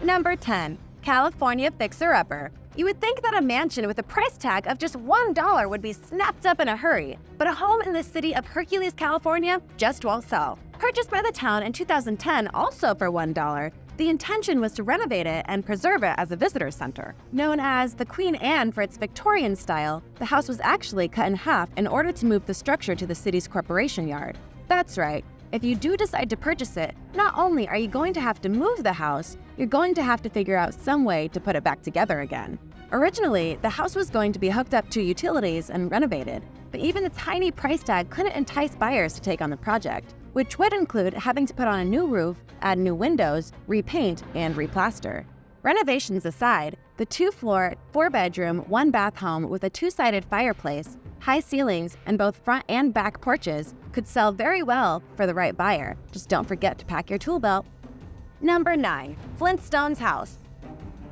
Number 10. California Fixer-Upper. You would think that a mansion with a price tag of just $1 would be snapped up in a hurry, but a home in the city of Hercules, California just won't sell. Purchased by the town in 2010 also for $1, the intention was to renovate it and preserve it as a visitor center. Known as the Queen Anne for its Victorian style, the house was actually cut in half in order to move the structure to the city's corporation yard. That's right. If you do decide to purchase it, not only are you going to have to move the house, you're going to have to figure out some way to put it back together again. Originally, the house was going to be hooked up to utilities and renovated, but even the tiny price tag couldn't entice buyers to take on the project, which would include having to put on a new roof, add new windows, repaint, and replaster. Renovations aside, the 2-floor, 4-bedroom, 1-bath home with a 2-sided fireplace, high ceilings, and both front and back porches could sell very well for the right buyer. Just don't forget to pack your tool belt. Number 9. Flintstones house.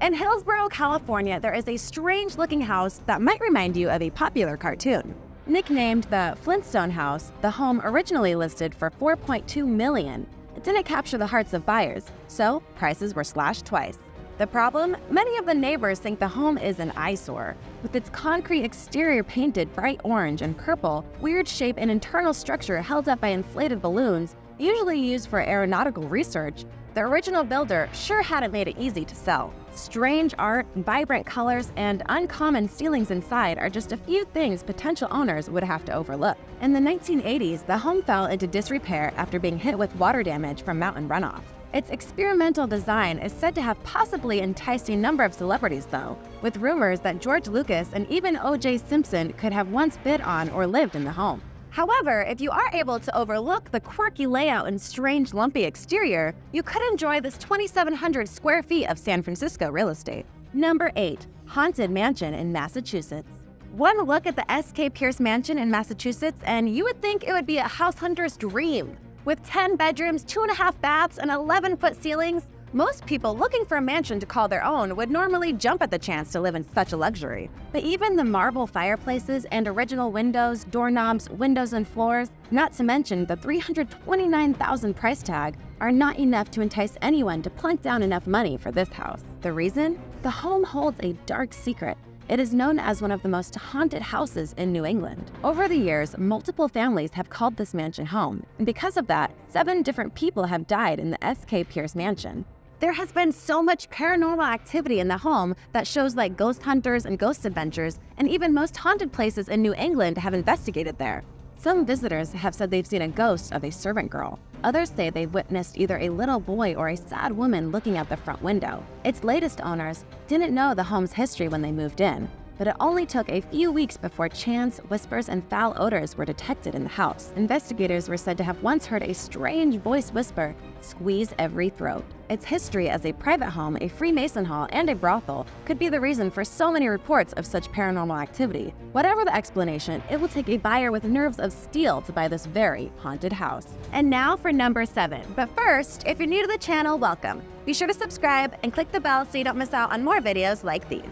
In Hillsborough, California, there is a strange-looking house that might remind you of a popular cartoon. Nicknamed the Flintstone house, the home originally listed for $4.2 million. It didn't capture the hearts of buyers, so prices were slashed twice. The problem? Many of the neighbors think the home is an eyesore. With its concrete exterior painted bright orange and purple, weird shape and internal structure held up by inflated balloons, usually used for aeronautical research, the original builder sure hadn't made it easy to sell. Strange art, vibrant colors, and uncommon ceilings inside are just a few things potential owners would have to overlook. In the 1980s, the home fell into disrepair after being hit with water damage from mountain runoff. Its experimental design is said to have possibly enticed a number of celebrities, though, with rumors that George Lucas and even O.J. Simpson could have once bid on or lived in the home. However, if you are able to overlook the quirky layout and strange lumpy exterior, you could enjoy this 2,700 square feet of San Francisco real estate. Number 8. Haunted Mansion in Massachusetts. One look at the S.K. Pierce Mansion in Massachusetts and you would think it would be a house hunter's dream. With 10 bedrooms, 2.5 baths, and 11-foot ceilings, most people looking for a mansion to call their own would normally jump at the chance to live in such a luxury. But even the marble fireplaces and original windows, doorknobs, windows, and floors, not to mention the $329,000 price tag, are not enough to entice anyone to plunk down enough money for this house. The reason? The home holds a dark secret. It is known as one of the most haunted houses in New England. Over the years, multiple families have called this mansion home, and because of that, 7 different people have died in the S.K. Pierce Mansion. There has been so much paranormal activity in the home that shows like Ghost Hunters and Ghost Adventures, and even most haunted places in New England have investigated there. Some visitors have said they've seen a ghost of a servant girl. Others say they've witnessed either a little boy or a sad woman looking out the front window. Its latest owners didn't know the home's history when they moved in, but it only took a few weeks before chants, whispers, and foul odors were detected in the house. Investigators were said to have once heard a strange voice whisper, "Squeeze every throat." Its history as a private home, a Freemason hall, and a brothel could be the reason for so many reports of such paranormal activity. Whatever the explanation, it will take a buyer with nerves of steel to buy this very haunted house. And now for number 7. But first, if you're new to the channel, welcome. Be sure to subscribe and click the bell so you don't miss out on more videos like these.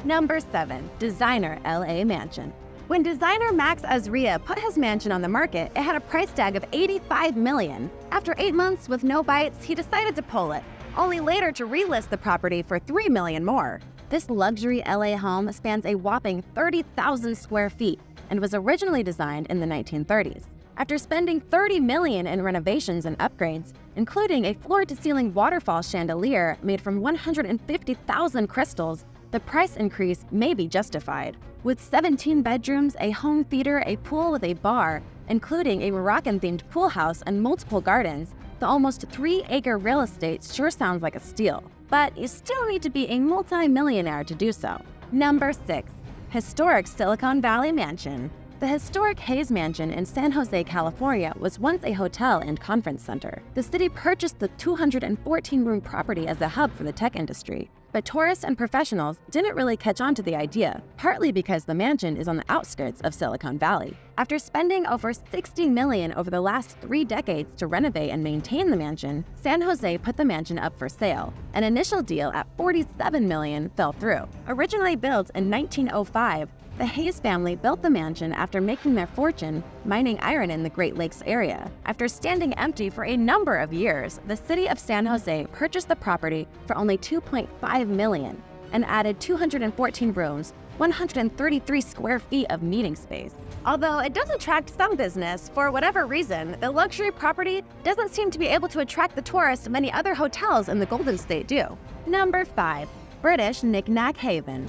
Number 7. Designer LA Mansion. When designer Max Azria put his mansion on the market, it had a price tag of $85 million. After 8 months with no bites, he decided to pull it, only later to relist the property for $3 million more. This luxury LA home spans a whopping 30,000 square feet and was originally designed in the 1930s. After spending $30 million in renovations and upgrades, including a floor-to-ceiling waterfall chandelier made from 150,000 crystals, the price increase may be justified. With 17 bedrooms, a home theater, a pool with a bar, including a Moroccan-themed pool house and multiple gardens, the almost 3-acre real estate sure sounds like a steal. But you still need to be a multi-millionaire to do so. Number 6. Historic Silicon Valley Mansion. The historic Hayes Mansion in San Jose, California was once a hotel and conference center. The city purchased the 214-room property as a hub for the tech industry. But tourists and professionals didn't really catch on to the idea, partly because the mansion is on the outskirts of Silicon Valley. After spending over $60 million over the last 3 decades to renovate and maintain the mansion, San Jose put the mansion up for sale. An initial deal at $47 million fell through. Originally built in 1905, the Hayes family built the mansion after making their fortune mining iron in the Great Lakes area. After standing empty for a number of years, the city of San Jose purchased the property for only $2.5 million and added 214 rooms, 133 square feet of meeting space. Although it does attract some business, for whatever reason, the luxury property doesn't seem to be able to attract the tourists many other hotels in the Golden State do. Number 5. British Nicknack Haven.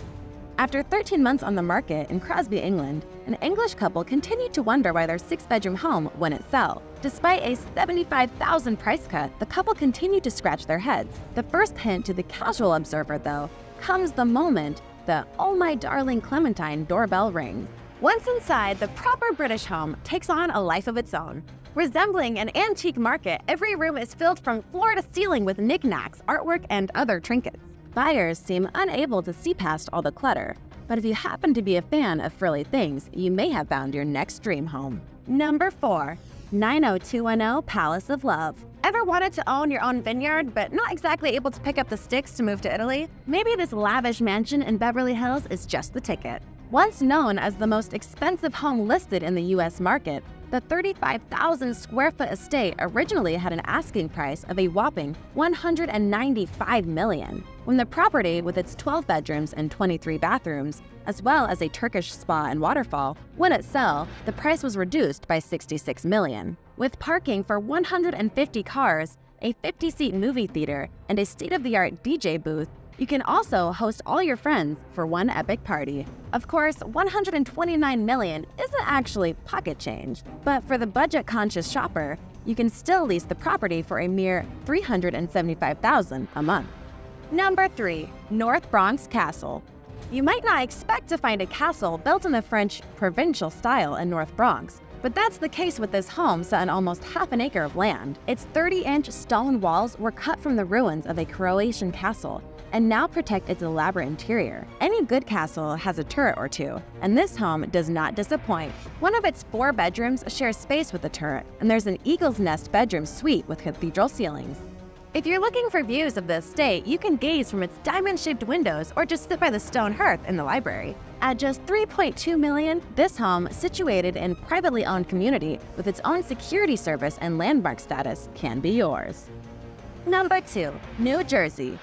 After 13 months on the market in Crosby, England, an English couple continued to wonder why their 6-bedroom home wouldn't sell. Despite a $75,000 price cut, the couple continued to scratch their heads. The first hint to the casual observer, though, comes the moment the "Oh my darling Clementine" doorbell rings. Once inside, the proper British home takes on a life of its own. Resembling an antique market, every room is filled from floor to ceiling with knickknacks, artwork, and other trinkets. Buyers seem unable to see past all the clutter, but if you happen to be a fan of frilly things, you may have found your next dream home. Number 4. 90210 Palace of Love. Ever wanted to own your own vineyard, but not exactly able to pick up the sticks to move to Italy? Maybe this lavish mansion in Beverly Hills is just the ticket. Once known as the most expensive home listed in the U.S. market, the 35,000 square foot estate originally had an asking price of a whopping $195 million. When the property, with its 12 bedrooms and 23 bathrooms, as well as a Turkish spa and waterfall, wouldn't sell, the price was reduced by $66 million. With parking for 150 cars, a 50-seat movie theater, and a state-of-the-art DJ booth, you can also host all your friends for one epic party. Of course, $129 million isn't actually pocket change, but for the budget-conscious shopper, you can still lease the property for a mere $375,000 a month. Number 3. North Bronx Castle. You might not expect to find a castle built in the French provincial style in North Bronx, but that's the case with this home set on almost half an acre of land. Its 30-inch stone walls were cut from the ruins of a Croatian castle and now protect its elaborate interior. Any good castle has a turret or two, and this home does not disappoint. One of its 4 bedrooms shares space with the turret, and there's an eagle's nest bedroom suite with cathedral ceilings. If you're looking for views of the estate, you can gaze from its diamond-shaped windows or just sit by the stone hearth in the library. At just $3.2 million, this home, situated in privately owned community with its own security service and landmark status, can be yours. Number 2. New Jersey.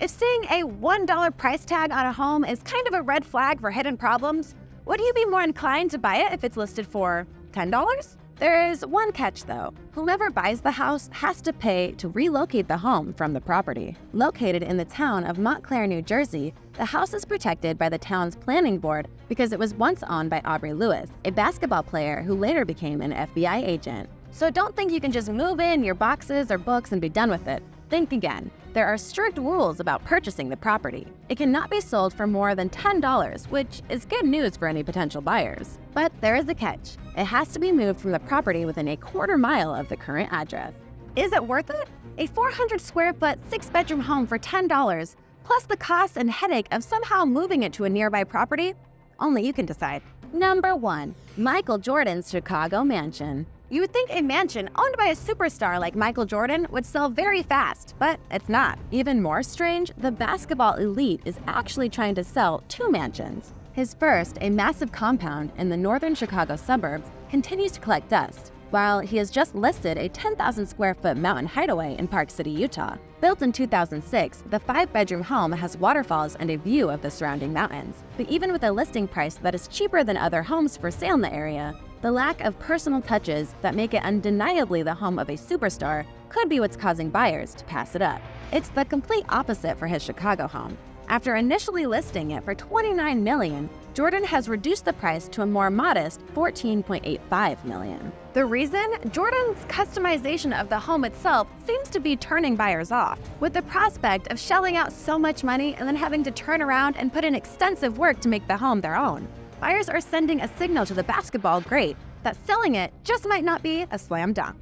If seeing a $1 price tag on a home is kind of a red flag for hidden problems, would you be more inclined to buy it if it's listed for $10? There is one catch though. Whoever buys the house has to pay to relocate the home from the property. Located in the town of Montclair, New Jersey, the house is protected by the town's planning board because it was once owned by Aubrey Lewis, a basketball player who later became an FBI agent. So don't think you can just move in your boxes or books and be done with it. Think again. There are strict rules about purchasing the property. It cannot be sold for more than $10, which is good news for any potential buyers. But there is a catch. It has to be moved from the property within a quarter mile of the current address. Is it worth it? A 400 square foot, 6-bedroom home for $10, plus the cost and headache of somehow moving it to a nearby property? Only you can decide. Number 1. Michael Jordan's Chicago Mansion. You would think a mansion owned by a superstar like Michael Jordan would sell very fast, but it's not. Even more strange, the basketball elite is actually trying to sell 2 mansions. His first, a massive compound in the northern Chicago suburbs, continues to collect dust, while he has just listed a 10,000 square foot mountain hideaway in Park City, Utah. Built in 2006, the 5-bedroom home has waterfalls and a view of the surrounding mountains. But even with a listing price that is cheaper than other homes for sale in the area, the lack of personal touches that make it undeniably the home of a superstar could be what's causing buyers to pass it up. It's the complete opposite for his Chicago home. After initially listing it for $29 million, Jordan has reduced the price to a more modest $14.85 million. The reason? Jordan's customization of the home itself seems to be turning buyers off. With the prospect of shelling out so much money and then having to turn around and put in extensive work to make the home their own, buyers are sending a signal to the basketball great that selling it just might not be a slam dunk.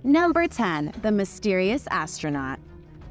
Number 10. The Mysterious Astronaut.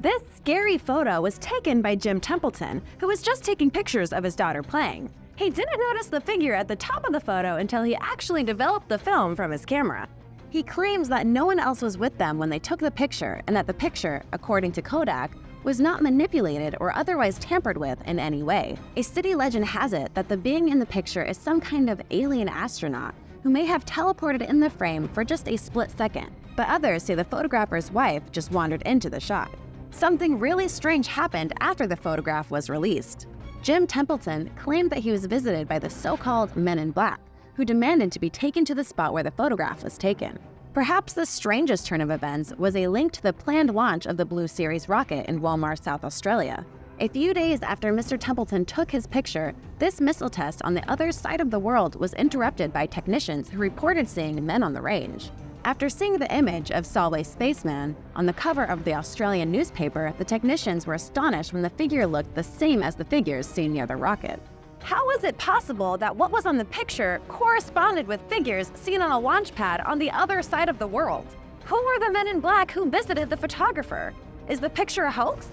This scary photo was taken by Jim Templeton, who was just taking pictures of his daughter playing. He didn't notice the figure at the top of the photo until he actually developed the film from his camera. He claims that no one else was with them when they took the picture and that the picture, according to Kodak, was not manipulated or otherwise tampered with in any way. A city legend has it that the being in the picture is some kind of alien astronaut who may have teleported in the frame for just a split second, but others say the photographer's wife just wandered into the shot. Something really strange happened after the photograph was released. Jim Templeton claimed that he was visited by the so-called Men in Black, who demanded to be taken to the spot where the photograph was taken. Perhaps the strangest turn of events was a link to the planned launch of the Blue Series rocket in Walmart, South Australia. A few days after Mr. Templeton took his picture, this missile test on the other side of the world was interrupted by technicians who reported seeing men on the range. After seeing the image of Solway Spaceman on the cover of the Australian newspaper, the technicians were astonished when the figure looked the same as the figures seen near the rocket. How was it possible that what was on the picture corresponded with figures seen on a launch pad on the other side of the world? Who were the Men in Black who visited the photographer? Is the picture a hoax?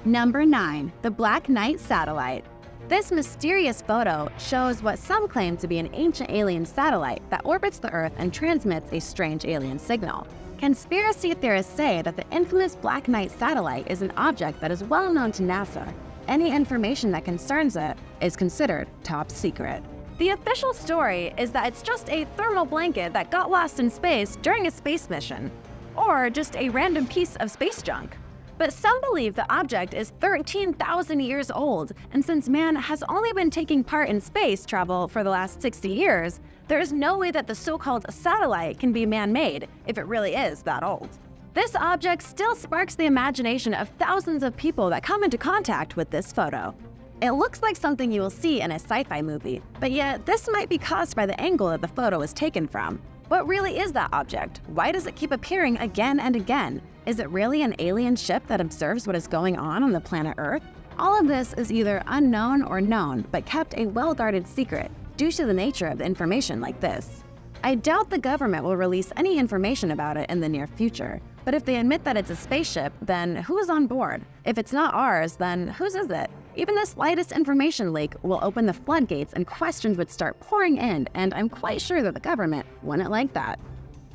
Number 9. The Black Knight Satellite. This mysterious photo shows what some claim to be an ancient alien satellite that orbits the Earth and transmits a strange alien signal. Conspiracy theorists say that the infamous Black Knight satellite is an object that is well known to NASA. Any information that concerns it is considered top secret. The official story is that it's just a thermal blanket that got lost in space during a space mission, or just a random piece of space junk. But some believe the object is 13,000 years old, and since man has only been taking part in space travel for the last 60 years, there is no way that the so-called satellite can be man-made if it really is that old. This object still sparks the imagination of thousands of people that come into contact with this photo. It looks like something you will see in a sci-fi movie, but yet this might be caused by the angle that the photo is taken from. What really is that object? Why does it keep appearing again and again? Is it really an alien ship that observes what is going on the planet Earth? All of this is either unknown or known, but kept a well-guarded secret due to the nature of the information like this. I doubt the government will release any information about it in the near future, but if they admit that it's a spaceship, then who is on board? If it's not ours, then whose is it? Even the slightest information leak will open the floodgates and questions would start pouring in, and I'm quite sure that the government wouldn't like that.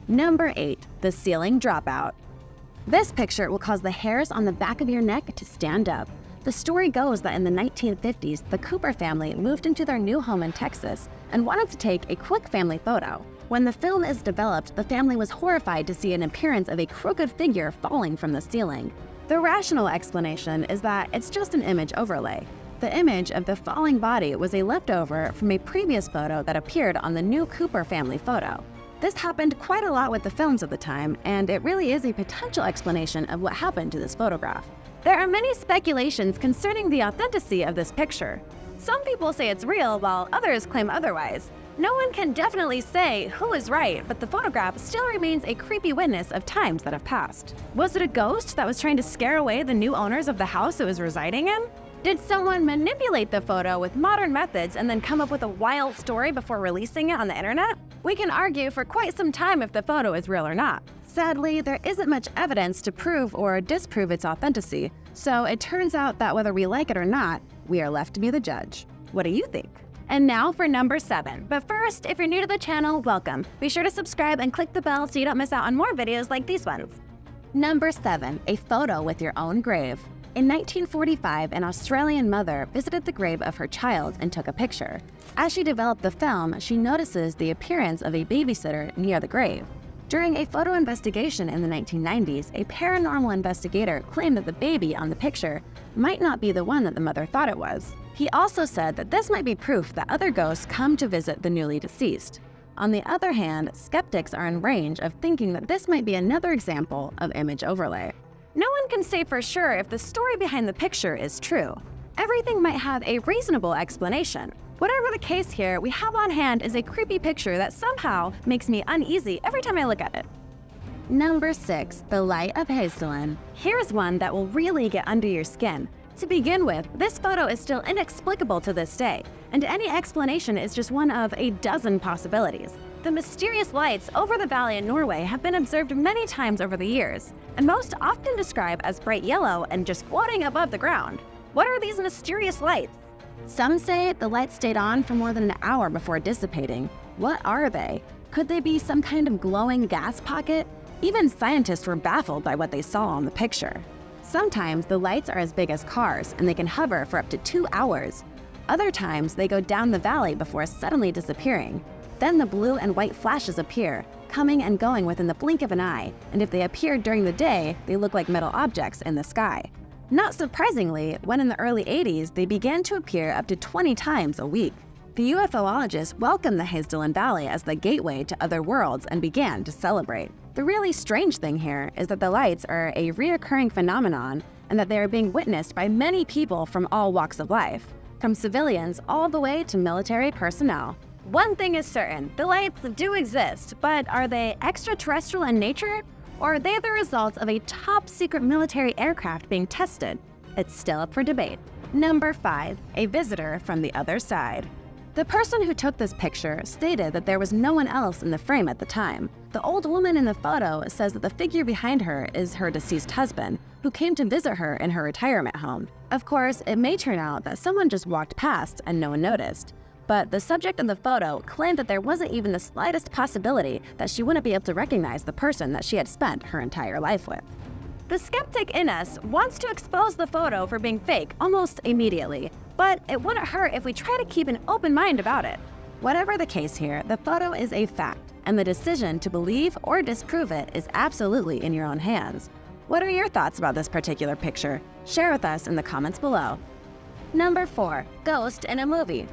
Number 8. The Ceiling Dropout. This picture will cause the hairs on the back of your neck to stand up. The story goes that in the 1950s, the Cooper family moved into their new home in Texas and wanted to take a quick family photo. When the film is developed, the family was horrified to see an appearance of a crooked figure falling from the ceiling. The rational explanation is that it's just an image overlay. The image of the falling body was a leftover from a previous photo that appeared on the new Cooper family photo. This happened quite a lot with the films of the time, and it really is a potential explanation of what happened to this photograph. There are many speculations concerning the authenticity of this picture. Some people say it's real, while others claim otherwise. No one can definitely say who is right, but the photograph still remains a creepy witness of times that have passed. Was it a ghost that was trying to scare away the new owners of the house it was residing in? Did someone manipulate the photo with modern methods and then come up with a wild story before releasing it on the internet? We can argue for quite some time if the photo is real or not. Sadly, there isn't much evidence to prove or disprove its authenticity, so it turns out that whether we like it or not, we are left to be the judge. What do you think? And now for number 7. But first, if you're new to the channel, welcome. Be sure to subscribe and click the bell so you don't miss out on more videos like these ones. Number 7. A photo with your own grave. In 1945, an Australian mother visited the grave of her child and took a picture. As she developed the film, she notices the appearance of a babysitter near the grave. During a photo investigation in the 1990s, a paranormal investigator claimed that the baby on the picture might not be the one that the mother thought it was. He also said that this might be proof that other ghosts come to visit the newly deceased. On the other hand, skeptics are in range of thinking that this might be another example of image overlay. No one can say for sure if the story behind the picture is true. Everything might have a reasonable explanation. Whatever the case here, we have on hand is a creepy picture that somehow makes me uneasy every time I look at it. Number 6. The Light of Hazin. Here's one that will really get under your skin. To begin with, this photo is still inexplicable to this day, and any explanation is just one of a dozen possibilities. The mysterious lights over the valley in Norway have been observed many times over the years, and most often described as bright yellow and just floating above the ground. What are these mysterious lights? Some say the lights stayed on for more than an hour before dissipating. What are they? Could they be some kind of glowing gas pocket? Even scientists were baffled by what they saw on the picture. Sometimes the lights are as big as cars and they can hover for up to 2 hours. Other times they go down the valley before suddenly disappearing. Then the blue and white flashes appear, coming and going within the blink of an eye, and if they appear during the day, they look like metal objects in the sky. Not surprisingly, when in the early 80s, they began to appear up to 20 times a week. The UFOologists welcomed the Hazin Valley as the gateway to other worlds and began to celebrate. The really strange thing here is that the lights are a reoccurring phenomenon and that they are being witnessed by many people from all walks of life, from civilians all the way to military personnel. One thing is certain, the lights do exist, but are they extraterrestrial in nature? Or are they the result of a top-secret military aircraft being tested? It's still up for debate. Number 5, a visitor from the other side. The person who took this picture stated that there was no one else in the frame at the time. The old woman in the photo says that the figure behind her is her deceased husband, who came to visit her in her retirement home. Of course, it may turn out that someone just walked past and no one noticed. But the subject of the photo claimed that there wasn't even the slightest possibility that she wouldn't be able to recognize the person that she had spent her entire life with. The skeptic in us wants to expose the photo for being fake almost immediately, but it wouldn't hurt if we try to keep an open mind about it. Whatever the case here, the photo is a fact, and the decision to believe or disprove it is absolutely in your own hands. What are your thoughts about this particular picture? Share with us in the comments below. Number 4, ghost in a movie.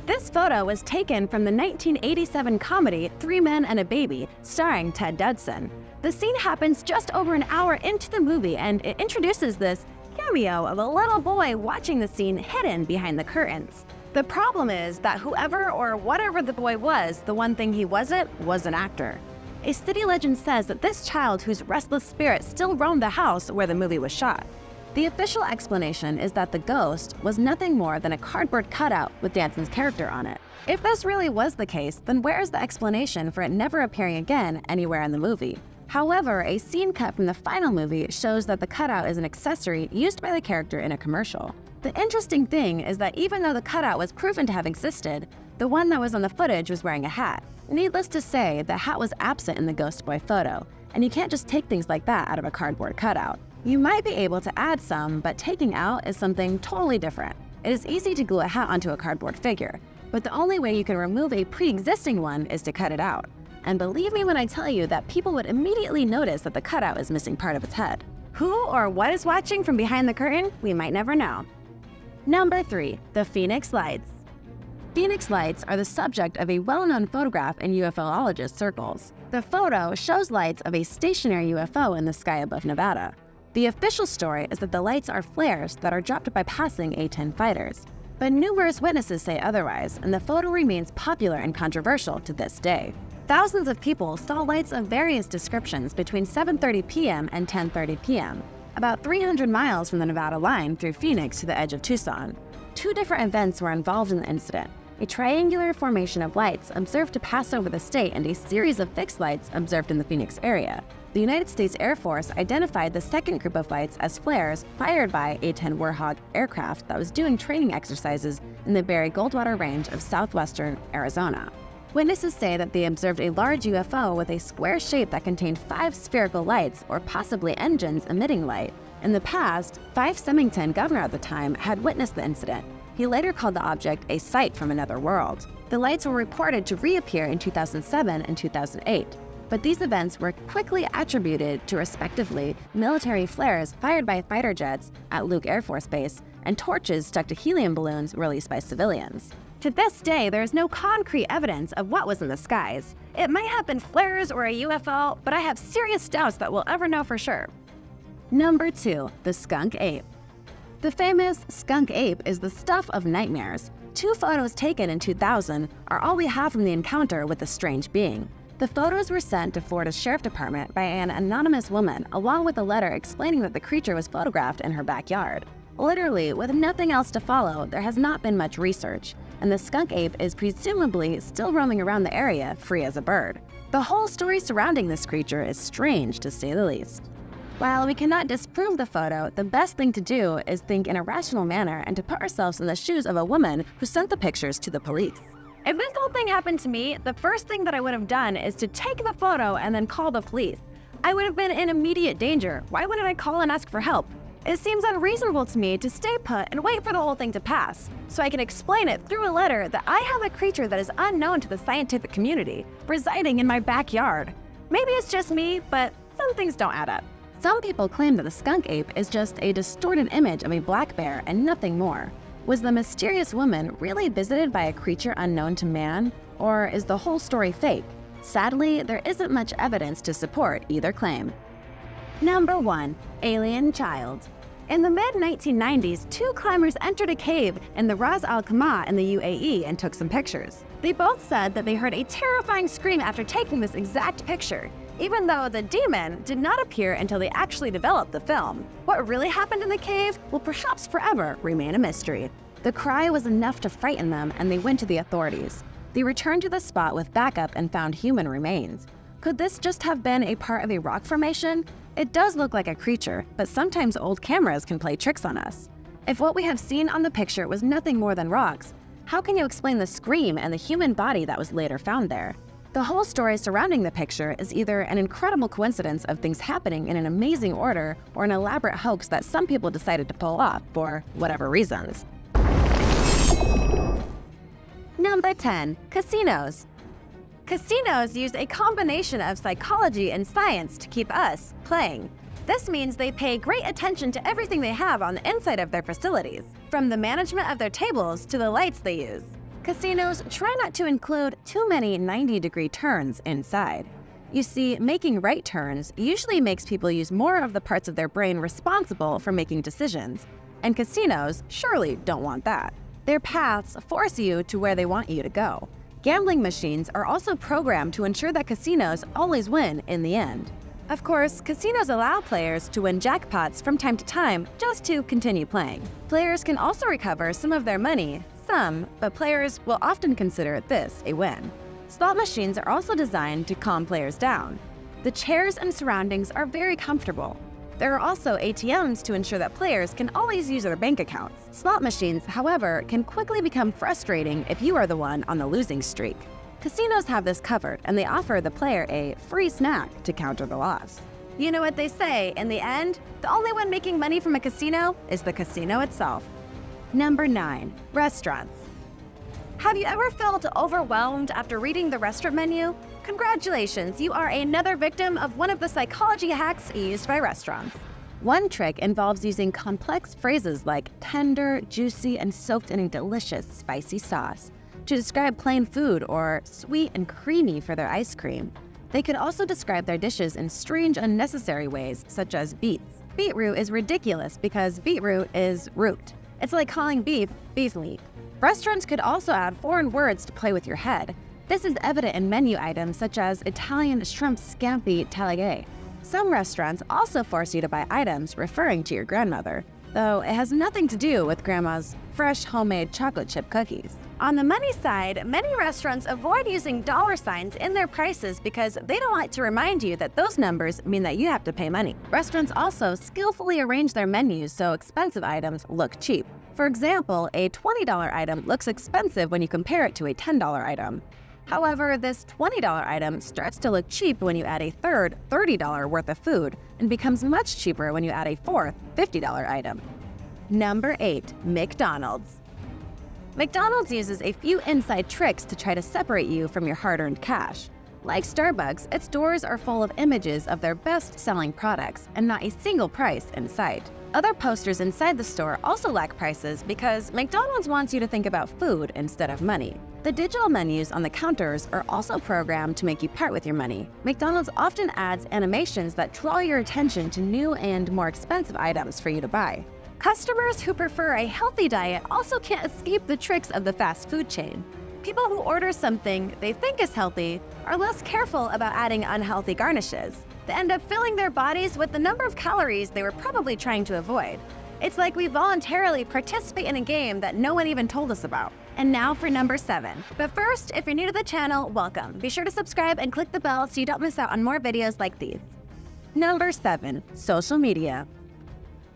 This photo was taken from the 1987 comedy 3 Men and a Baby, starring Ted Danson. The scene happens just over an hour into the movie, and it introduces this cameo of a little boy watching the scene hidden behind the curtains. The problem is that whoever or whatever the boy was, the one thing he wasn't was an actor. A city legend says that this child whose restless spirit still roamed the house where the movie was shot. The official explanation is that the ghost was nothing more than a cardboard cutout with Danson's character on it. If this really was the case, then where is the explanation for it never appearing again anywhere in the movie? However, a scene cut from the final movie shows that the cutout is an accessory used by the character in a commercial. The interesting thing is that even though the cutout was proven to have existed, the one that was on the footage was wearing a hat. Needless to say, the hat was absent in the Ghost Boy photo, and you can't just take things like that out of a cardboard cutout. You might be able to add some, but taking out is something totally different. It is easy to glue a hat onto a cardboard figure, but the only way you can remove a pre-existing one is to cut it out. And believe me when I tell you that people would immediately notice that the cutout is missing part of its head. Who or what is watching from behind the curtain? We might never know. Number 3, the Phoenix Lights. Phoenix Lights are the subject of a well-known photograph in UFOologist circles. The photo shows lights of a stationary UFO in the sky above Nevada. The official story is that the lights are flares that are dropped by passing A-10 fighters. But numerous witnesses say otherwise, and the photo remains popular and controversial to this day. Thousands of people saw lights of various descriptions between 7:30 p.m. and 10:30 p.m., about 300 miles from the Nevada line through Phoenix to the edge of Tucson. 2 different events were involved in the incident: a triangular formation of lights observed to pass over the state and a series of fixed lights observed in the Phoenix area. The United States Air Force identified the second group of lights as flares fired by A-10 Warhawk aircraft that was doing training exercises in the Barry Goldwater Range of southwestern Arizona. Witnesses say that they observed a large UFO with a square shape that contained 5 spherical lights or possibly engines emitting light. In the past, Fife Symington, governor at the time, had witnessed the incident. He later called the object a sight from another world. The lights were reported to reappear in 2007 and 2008. But these events were quickly attributed to, respectively, military flares fired by fighter jets at Luke Air Force Base and torches stuck to helium balloons released by civilians. To this day, there is no concrete evidence of what was in the skies. It might have been flares or a UFO, but I have serious doubts that we'll ever know for sure. Number 2, the Skunk Ape. The famous Skunk Ape is the stuff of nightmares. 2 photos taken in 2000 are all we have from the encounter with the strange being. The photos were sent to Florida's Sheriff Department by an anonymous woman, along with a letter explaining that the creature was photographed in her backyard. Literally, with nothing else to follow, there has not been much research. and the skunk ape is presumably still roaming around the area free as a bird. The whole story surrounding this creature is strange to say the least. While we cannot disprove the photo, the best thing to do is think in a rational manner and to put ourselves in the shoes of a woman who sent the pictures to the police. If this whole thing happened to me, the first thing that I would have done is to take the photo and then call the police. I would have been in immediate danger. Why wouldn't I call and ask for help? It seems unreasonable to me to stay put and wait for the whole thing to pass, so I can explain it through a letter that I have a creature that is unknown to the scientific community, residing in my backyard. Maybe it's just me, but some things don't add up. Some people claim that the skunk ape is just a distorted image of a black bear and nothing more. Was the mysterious woman really visited by a creature unknown to man, or is the whole story fake? Sadly, there isn't much evidence to support either claim. Number 1. Alien Child. In the mid-1990s, 2 climbers entered a cave in the Ras Al Khaimah in the UAE and took some pictures. They both said that they heard a terrifying scream after taking this exact picture, even though the demon did not appear until they actually developed the film. What really happened in the cave will perhaps forever remain a mystery. The cry was enough to frighten them, and they went to the authorities. They returned to the spot with backup and found human remains. Could this just have been a part of a rock formation? It does look like a creature, but sometimes old cameras can play tricks on us. If what we have seen on the picture was nothing more than rocks, how can you explain the scream and the human body that was later found there? The whole story surrounding the picture is either an incredible coincidence of things happening in an amazing order or an elaborate hoax that some people decided to pull off for whatever reasons. Number 10. Casinos. Casinos use a combination of psychology and science to keep us playing. This means they pay great attention to everything they have on the inside of their facilities, from the management of their tables to the lights they use. Casinos try not to include too many 90-degree turns inside. You see, making right turns usually makes people use more of the parts of their brain responsible for making decisions, and casinos surely don't want that. Their paths force you to where they want you to go. Gambling machines are also programmed to ensure that casinos always win in the end. Of course, casinos allow players to win jackpots from time to time just to continue playing. Players can also recover some of their money, but players will often consider this a win. Slot machines are also designed to calm players down. The chairs and surroundings are very comfortable. There are also ATMs to ensure that players can always use their bank accounts. Slot machines, however, can quickly become frustrating if you are the one on the losing streak. Casinos have this covered, and they offer the player a free snack to counter the loss. You know what they say, in the end, the only one making money from a casino is the casino itself. Number 9. Restaurants. Have you ever felt overwhelmed after reading the restaurant menu? Congratulations, you are another victim of one of the psychology hacks used by restaurants. One trick involves using complex phrases like tender, juicy, and soaked in a delicious, spicy sauce to describe plain food, or sweet and creamy for their ice cream. They could also describe their dishes in strange, unnecessary ways, such as beets. Beetroot is ridiculous because beetroot is root. It's like calling beef, beef leaf. Restaurants could also add foreign words to play with your head. This is evident in menu items such as Italian shrimp scampi tagliatelle. Some restaurants also force you to buy items referring to your grandmother, though it has nothing to do with grandma's fresh homemade chocolate chip cookies. On the money side, many restaurants avoid using dollar signs in their prices because they don't like to remind you that those numbers mean that you have to pay money. Restaurants also skillfully arrange their menus so expensive items look cheap. For example, a $20 item looks expensive when you compare it to a $10 item. However, this $20 item starts to look cheap when you add a third $30 worth of food and becomes much cheaper when you add a fourth $50 item. Number 8. McDonald's. McDonald's uses a few inside tricks to try to separate you from your hard-earned cash. Like Starbucks, its doors are full of images of their best-selling products and not a single price in sight. Other posters inside the store also lack prices because McDonald's wants you to think about food instead of money. The digital menus on the counters are also programmed to make you part with your money. McDonald's often adds animations that draw your attention to new and more expensive items for you to buy. Customers who prefer a healthy diet also can't escape the tricks of the fast food chain. People who order something they think is healthy are less careful about adding unhealthy garnishes. They end up filling their bodies with the number of calories they were probably trying to avoid. It's like we voluntarily participate in a game that no one even told us about. And now for number 7. But first, if you're new to the channel, welcome. Be sure to subscribe and click the bell so you don't miss out on more videos like these. Number 7. Social media.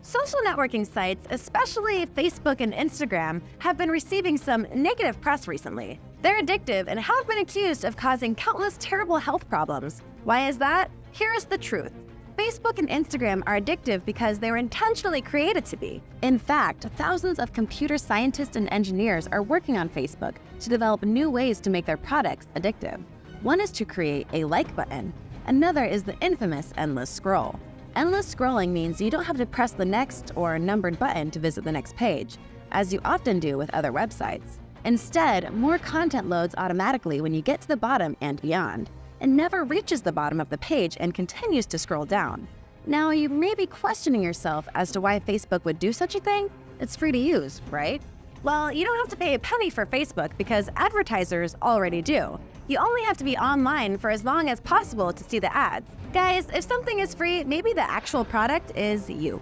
Social networking sites, especially Facebook and Instagram, have been receiving some negative press recently. They're addictive and have been accused of causing countless terrible health problems. Why is that? Here's the truth. Facebook and Instagram are addictive because they were intentionally created to be. In fact, thousands of computer scientists and engineers are working on Facebook to develop new ways to make their products addictive. One is to create a like button. Another is the infamous endless scroll. Endless scrolling means you don't have to press the next or numbered button to visit the next page, as you often do with other websites. Instead, more content loads automatically when you get to the bottom and beyond, and never reaches the bottom of the page and continues to scroll down. Now, you may be questioning yourself as to why Facebook would do such a thing. It's free to use, right? Well, you don't have to pay a penny for Facebook because advertisers already do. You only have to be online for as long as possible to see the ads. Guys, if something is free, maybe the actual product is you.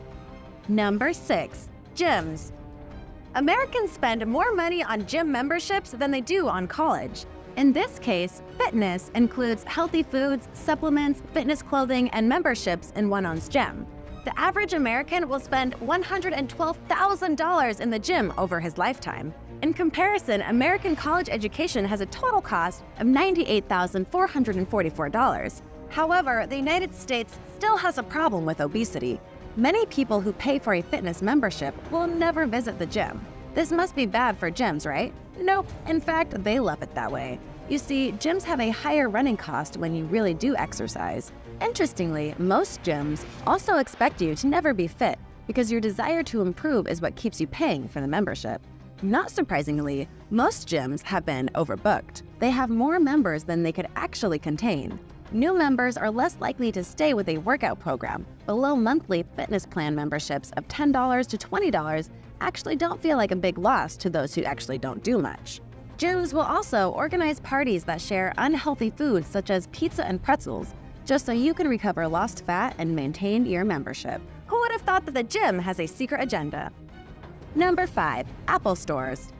Number 6. Gyms. Americans spend more money on gym memberships than they do on college. In this case, fitness includes healthy foods, supplements, fitness clothing, and memberships in one-ounce gym. The average American will spend $112,000 in the gym over his lifetime. In comparison, American college education has a total cost of $98,444. However, the United States still has a problem with obesity. Many people who pay for a fitness membership will never visit the gym. This must be bad for gyms, right? Nope. In fact, they love it that way. You see, gyms have a higher running cost when you really do exercise. Interestingly, most gyms also expect you to never be fit because your desire to improve is what keeps you paying for the membership. Not surprisingly, most gyms have been overbooked. They have more members than they could actually contain. New members are less likely to stay with a workout program. Below monthly fitness plan memberships of $10 to $20 actually don't feel like a big loss to those who actually don't do much. Gyms will also organize parties that share unhealthy foods such as pizza and pretzels, just so you can recover lost fat and maintain your membership. Who would have thought that the gym has a secret agenda? Number 5. Apple stores.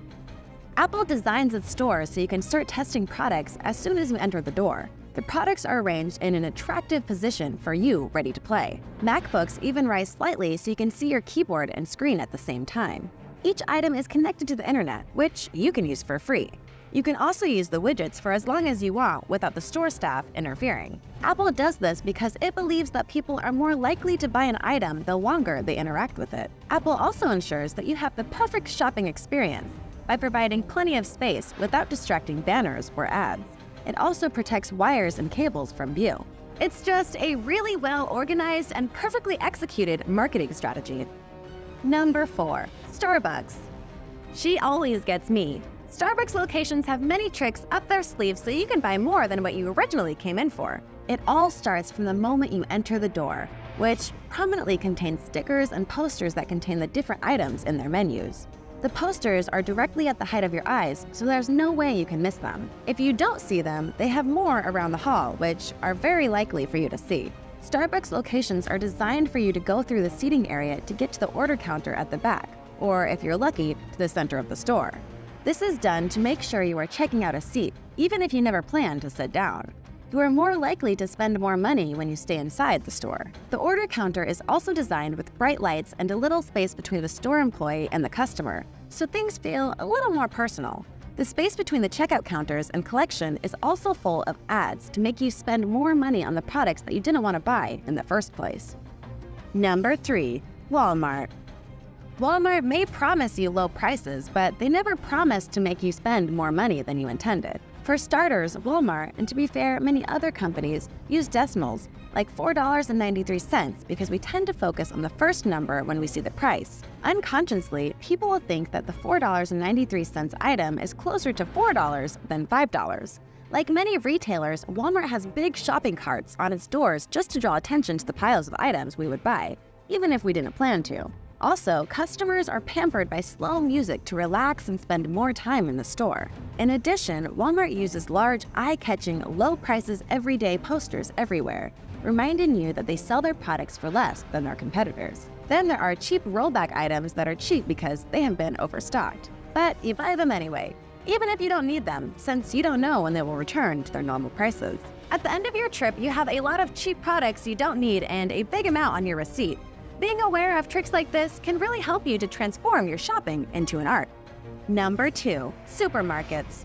Apple designs its stores so you can start testing products as soon as you enter the door. The products are arranged in an attractive position for you ready to play. MacBooks even rise slightly so you can see your keyboard and screen at the same time. Each item is connected to the internet, which you can use for free. You can also use the widgets for as long as you want without the store staff interfering. Apple does this because it believes that people are more likely to buy an item the longer they interact with it. Apple also ensures that you have the perfect shopping experience by providing plenty of space without distracting banners or ads. It also protects wires and cables from view. It's just a really well-organized and perfectly executed marketing strategy. Number 4. Starbucks. She always gets me. Starbucks locations have many tricks up their sleeves so you can buy more than what you originally came in for. It all starts from the moment you enter the door, which prominently contains stickers and posters that contain the different items in their menus. The posters are directly at the height of your eyes, so there's no way you can miss them. If you don't see them, they have more around the hall, which are very likely for you to see. Starbucks locations are designed for you to go through the seating area to get to the order counter at the back, or if you're lucky, to the center of the store. This is done to make sure you are checking out a seat, even if you never plan to sit down. You are more likely to spend more money when you stay inside the store. The order counter is also designed with bright lights and a little space between the store employee and the customer, so things feel a little more personal. The space between the checkout counters and collection is also full of ads to make you spend more money on the products that you didn't want to buy in the first place. Number 3. Walmart. Walmart may promise you low prices, but they never promise to make you spend more money than you intended. For starters, Walmart, and to be fair, many other companies, use decimals, like $4.93, because we tend to focus on the first number when we see the price. Unconsciously, people will think that the $4.93 item is closer to $4 than $5. Like many retailers, Walmart has big shopping carts on its doors just to draw attention to the piles of items we would buy, even if we didn't plan to. Also, customers are pampered by slow music to relax and spend more time in the store. In addition, Walmart uses large, eye-catching, low prices everyday posters everywhere, reminding you that they sell their products for less than their competitors. Then there are cheap rollback items that are cheap because they have been overstocked, but you buy them anyway. even if you don't need them, since you don't know when they will return to their normal prices. At the end of your trip, you have a lot of cheap products you don't need and a big amount on your receipt. Being aware of tricks like this can really help you to transform your shopping into an art. Number 2. Supermarkets.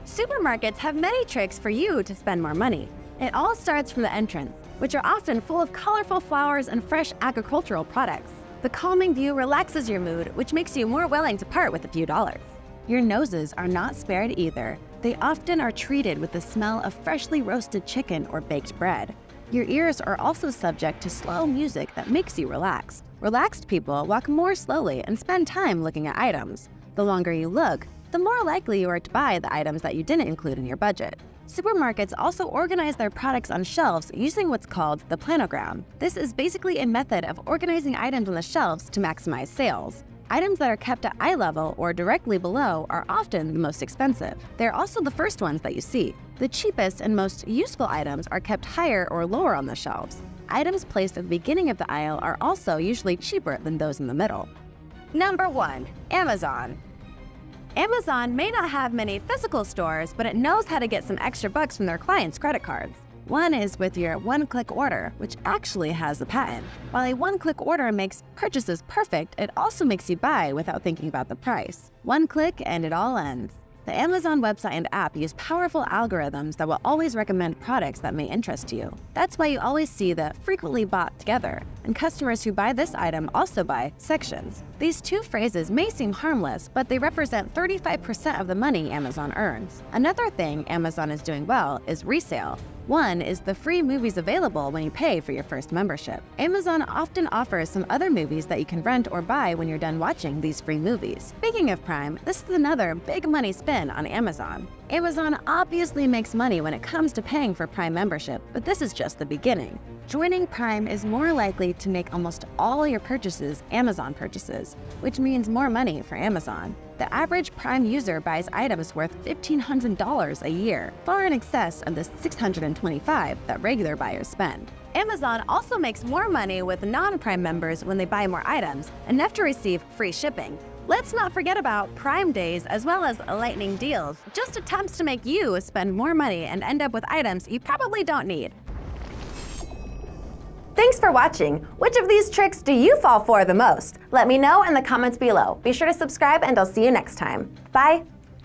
Supermarkets have many tricks for you to spend more money. It all starts from the entrance, which are often full of colorful flowers and fresh agricultural products. The calming view relaxes your mood, which makes you more willing to part with a few dollars. Your noses are not spared either. They often are treated with the smell of freshly roasted chicken or baked bread. Your ears are also subject to slow music that makes you relaxed. Relaxed people walk more slowly and spend time looking at items. The longer you look, the more likely you are to buy the items that you didn't include in your budget. Supermarkets also organize their products on shelves using what's called the planogram. This is basically a method of organizing items on the shelves to maximize sales. Items that are kept at eye level or directly below are often the most expensive. They're also the first ones that you see. The cheapest and most useful items are kept higher or lower on the shelves. Items placed at the beginning of the aisle are also usually cheaper than those in the middle. Number 1. Amazon. Amazon may not have many physical stores, but it knows how to get some extra bucks from their clients' credit cards. One is with your one-click order, which actually has a patent. While a one-click order makes purchases perfect, it also makes you buy without thinking about the price. One click and it all ends. The Amazon website and app use powerful algorithms that will always recommend products that may interest you. That's why you always see the frequently bought together, and customers who buy this item also buy sections. These two phrases may seem harmless, but they represent 35% of the money Amazon earns. Another thing Amazon is doing well is resale. One is the free movies available when you pay for your first membership. Amazon often offers some other movies that you can rent or buy when you're done watching these free movies. Speaking of Prime, this is another big money spin on Amazon. Amazon obviously makes money when it comes to paying for Prime membership, but this is just the beginning. Joining Prime is more likely to make almost all your purchases Amazon purchases, which means more money for Amazon. The average Prime user buys items worth $1,500 a year, far in excess of the $625 that regular buyers spend. Amazon also makes more money with non-Prime members when they buy more items, enough to receive free shipping. Let's not forget about Prime Days as well as lightning deals, just attempts to make you spend more money and end up with items you probably don't need. Thanks for watching. Which of these tricks do you fall for the most? Let me know in the comments below. Be sure to subscribe and I'll see you next time. Bye!